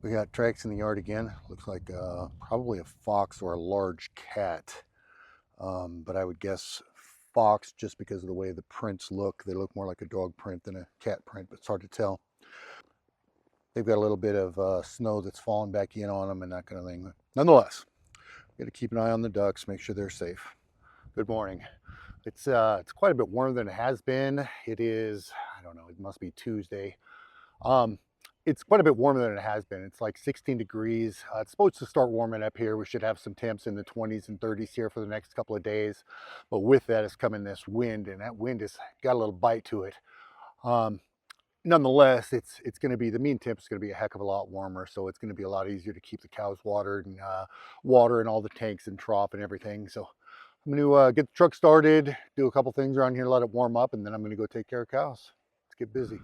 We got tracks in the yard again. Looks like probably a fox or a large cat. But I would guess fox just because of the way the prints look. They look more like a dog print than a cat print, but it's hard to tell. They've got a little bit of snow that's fallen back in on them and that kind of thing. Nonetheless, got to keep an eye on the ducks, make sure they're safe. Good morning. It's quite a bit warmer than it has been. It is, I don't know, it must be Tuesday. It's quite a bit warmer than it has been. It's like 16 degrees. It's supposed to start warming up here. We should have some temps in the 20s and 30s here for the next couple of days. But with that is coming this wind, and that wind has got a little bite to it. Nonetheless, it's going to be, the mean temp is going to be a heck of a lot warmer. So it's going to be a lot easier to keep the cows watered and water in all the tanks and trough and everything. So I'm going to get the truck started, do a couple things around here, let it warm up, and then I'm going to go take care of cows. Let's get busy.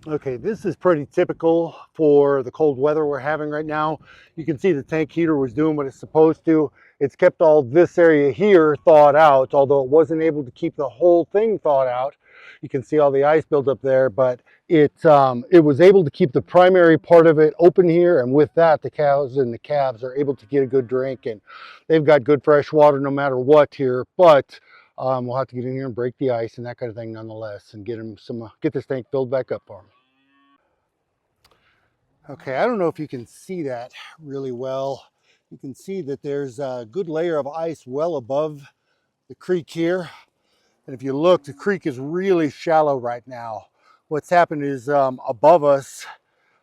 Okay, this is pretty typical for the cold weather we're having right now. You can see the tank heater was doing what it's supposed to. It's kept all this area here thawed out, although it wasn't able to keep the whole thing thawed out. You can see all the ice built up there, but it was able to keep the primary part of it open here, and with that, the cows and the calves are able to get a good drink, and they've got good fresh water no matter what here. But we'll have to get in here and break the ice and that kind of thing nonetheless, and get this tank filled back up for them. Okay, I don't know if you can see that really well. You can see that there's a good layer of ice well above the creek here. And if you look, the creek is really shallow right now. What's happened is above us,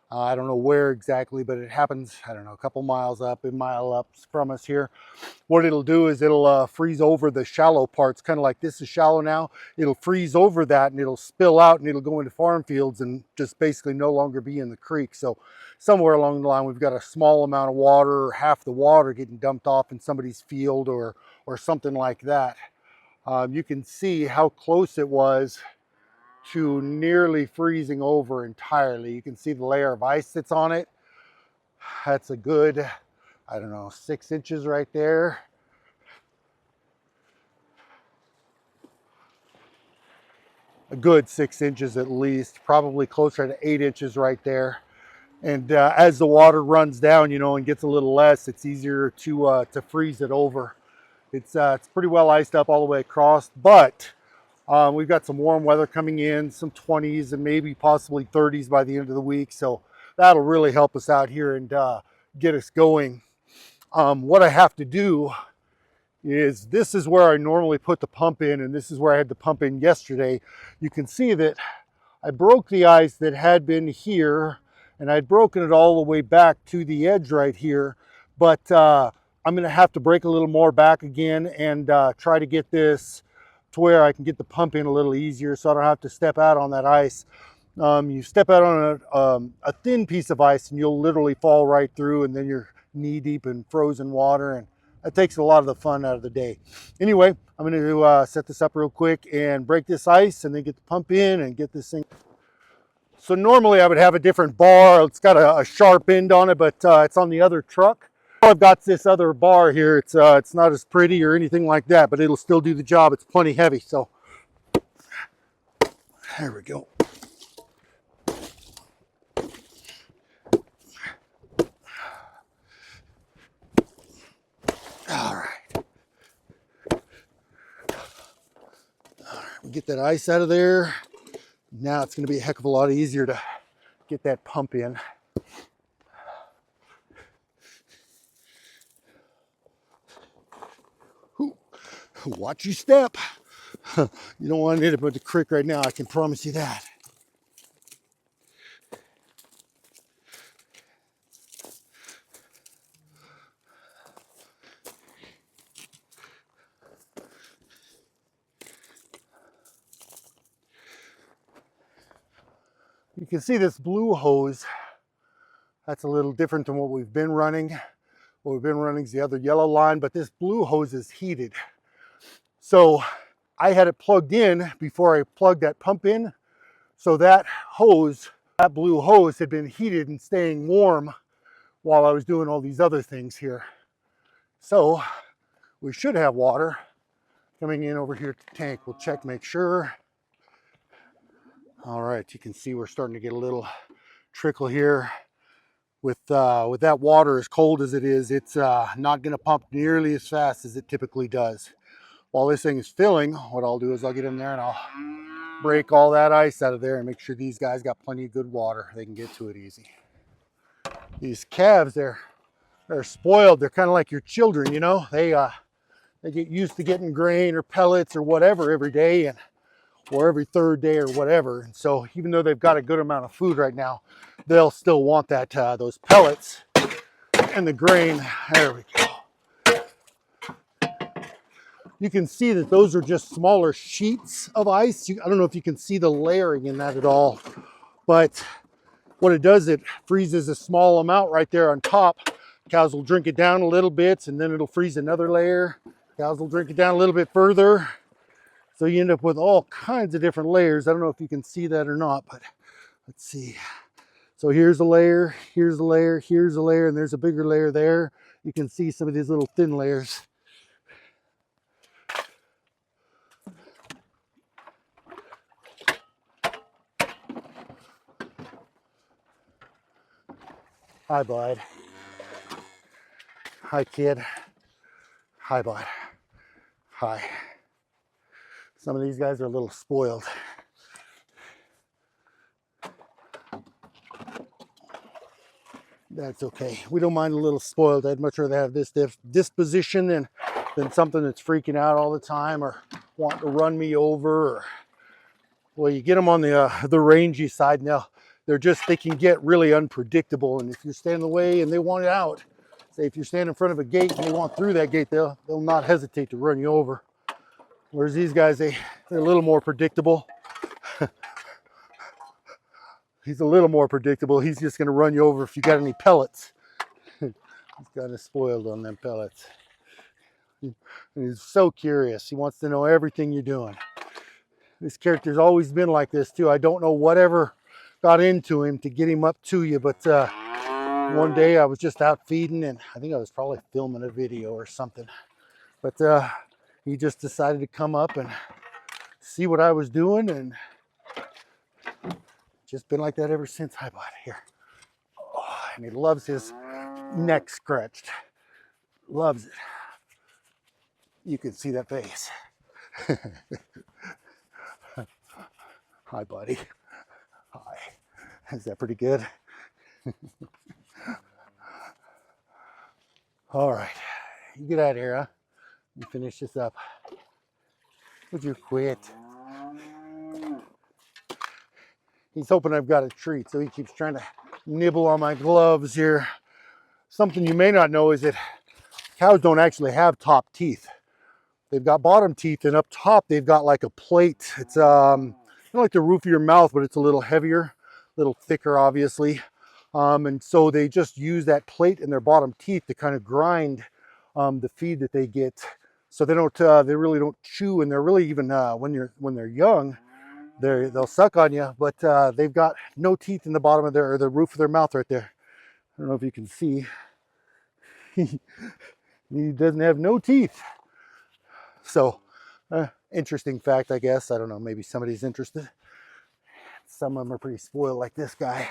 I don't know where exactly, but it happens, I don't know, a couple miles up, a mile up from us here. What it'll do is it'll freeze over the shallow parts, kind of like this is shallow now. It'll freeze over that and it'll spill out and it'll go into farm fields and just basically no longer be in the creek. So somewhere along the line, we've got a small amount of water, or half the water getting dumped off in somebody's field or something like that. You can see how close it was to nearly freezing over entirely. You can see the layer of ice that's on it. That's a good, I don't know, 6 inches right there. A good 6 inches at least, probably closer to 8 inches right there. And as the water runs down, you know, and gets a little less, it's easier to freeze it over. It's pretty well iced up all the way across, but we've got some warm weather coming in, some 20s and maybe possibly 30s by the end of the week. So that'll really help us out here and get us going. What I have to do is, this is where I normally put the pump in, and this is where I had the pump in yesterday. You can see that I broke the ice that had been here, and I'd broken it all the way back to the edge right here. But I'm going to have to break a little more back again and try to get this to where I can get the pump in a little easier so I don't have to step out on that ice. You step out on a thin piece of ice and you'll literally fall right through, and then you're knee deep in frozen water, and that takes a lot of the fun out of the day. Anyway, I'm going to set this up real quick and break this ice and then get the pump in and get this thing. So normally I would have a different bar. It's got a sharp end on it, but it's on the other truck. I've got this other bar here. It's not as pretty or anything like that, but it'll still do the job. It's plenty heavy. So there we go. All right. We get that ice out of there. Now it's going to be a heck of a lot easier to get that pump in. Watch your step. You don't want to hit it with the creek right now, I can promise you that. You can see this blue hose. That's a little different than what we've been running. What we've been running is the other yellow line, but this blue hose is heated. So I had it plugged in before I plugged that pump in. So that hose, that blue hose, had been heated and staying warm while I was doing all these other things here. So we should have water coming in over here to the tank. We'll check, make sure. All right, you can see we're starting to get a little trickle here. with that water as cold as it is, it's not going to pump nearly as fast as it typically does. While this thing is filling, what I'll do is I'll get in there and I'll break all that ice out of there and make sure these guys got plenty of good water. They can get to it easy. These calves, they're spoiled. They're kind of like your children, you know. They get used to getting grain or pellets or whatever every day, or every third day or whatever. And so even though they've got a good amount of food right now, they'll still want that those pellets and the grain. There we go. You can see that those are just smaller sheets of ice. I don't know if you can see the layering in that at all, but what it does, it freezes a small amount right there on top. Cows will drink it down a little bit, and then it'll freeze another layer. Cows will drink it down a little bit further. So you end up with all kinds of different layers. I don't know if you can see that or not, but let's see. So here's a layer, here's a layer, here's a layer, and there's a bigger layer there. You can see some of these little thin layers. Hi, bud. Hi, kid. Hi, bud. Hi. Some of these guys are a little spoiled. That's okay. We don't mind a little spoiled. I'd much rather have this disposition than something that's freaking out all the time or wanting to run me over. Well, you get them on the rangy side now. They can get really unpredictable, and if you stand in the way and they want it out, say if you stand in front of a gate and they want through that gate, they'll not hesitate to run you over. Whereas these guys, they're a little more predictable. He's a little more predictable. He's just going to run you over if you got any pellets. He's kind of spoiled on them pellets. And he's so curious. He wants to know everything you're doing. This character's always been like this too. I don't know whatever got into him to get him up to you, but one day I was just out feeding, and I think I was probably filming a video or something. But he just decided to come up and see what I was doing, and just been like that ever since. Hi, bud. Here. Oh, and he loves his neck scratched. Loves it. You can see that face. Hi, buddy. Hi. Is that pretty good? All right. You get out of here, huh? You finish this up. Would you quit? He's hoping I've got a treat, so he keeps trying to nibble on my gloves here. Something you may not know is that cows don't actually have top teeth. They've got bottom teeth, and up top they've got like a plate. It's kind of like the roof of your mouth, but it's a little heavier, a little thicker, obviously. And so they just use that plate in their bottom teeth to kind of grind the feed that they get. So they don't, they really don't chew, and they're really even when they're young, they'll suck on you, but they've got no teeth in the bottom of the roof of their mouth right there. I don't know if you can see. He doesn't have no teeth. So, interesting fact, I guess. I don't know, maybe somebody's interested. Some of them are pretty spoiled, like this guy.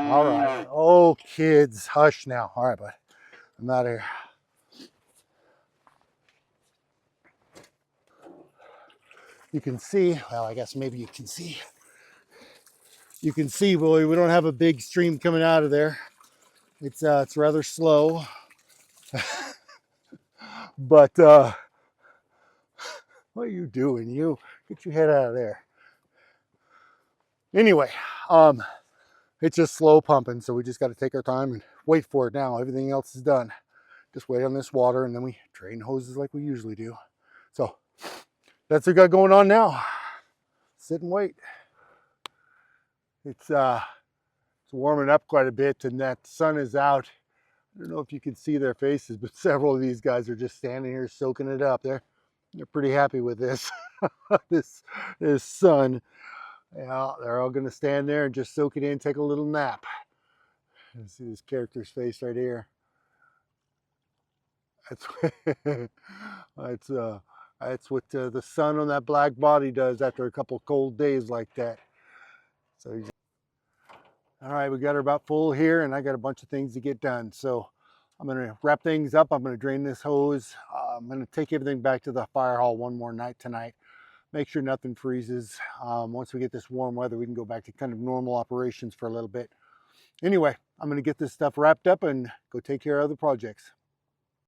All right. Oh, kids, hush now. All right, bud. I'm out of here. You can see, well, I guess maybe you can see. You can see, boy, we don't have a big stream coming out of there. It's rather slow. But what are you doing? You get your head out of there. Anyway, it's just slow pumping, so we just got to take our time and wait for it now. Everything else is done. Just wait on this water, and then we drain hoses like we usually do. So that's what we got going on now. Sit and wait. It's warming up quite a bit, and that sun is out. I don't know if you can see their faces, but several of these guys are just standing here soaking it up. They're pretty happy with this this sun. Yeah, they're all going to stand there and just soak it in, take a little nap. You see this character's face right here. That's what the sun on that black body does after a couple cold days like that. So All right, we got her about full here, and I got a bunch of things to get done. So I'm gonna wrap things up. I'm gonna drain this hose. I'm gonna take everything back to the fire hall one more night tonight. Make sure nothing freezes. Once we get this warm weather, we can go back to kind of normal operations for a little bit. Anyway, I'm gonna get this stuff wrapped up and go take care of other projects.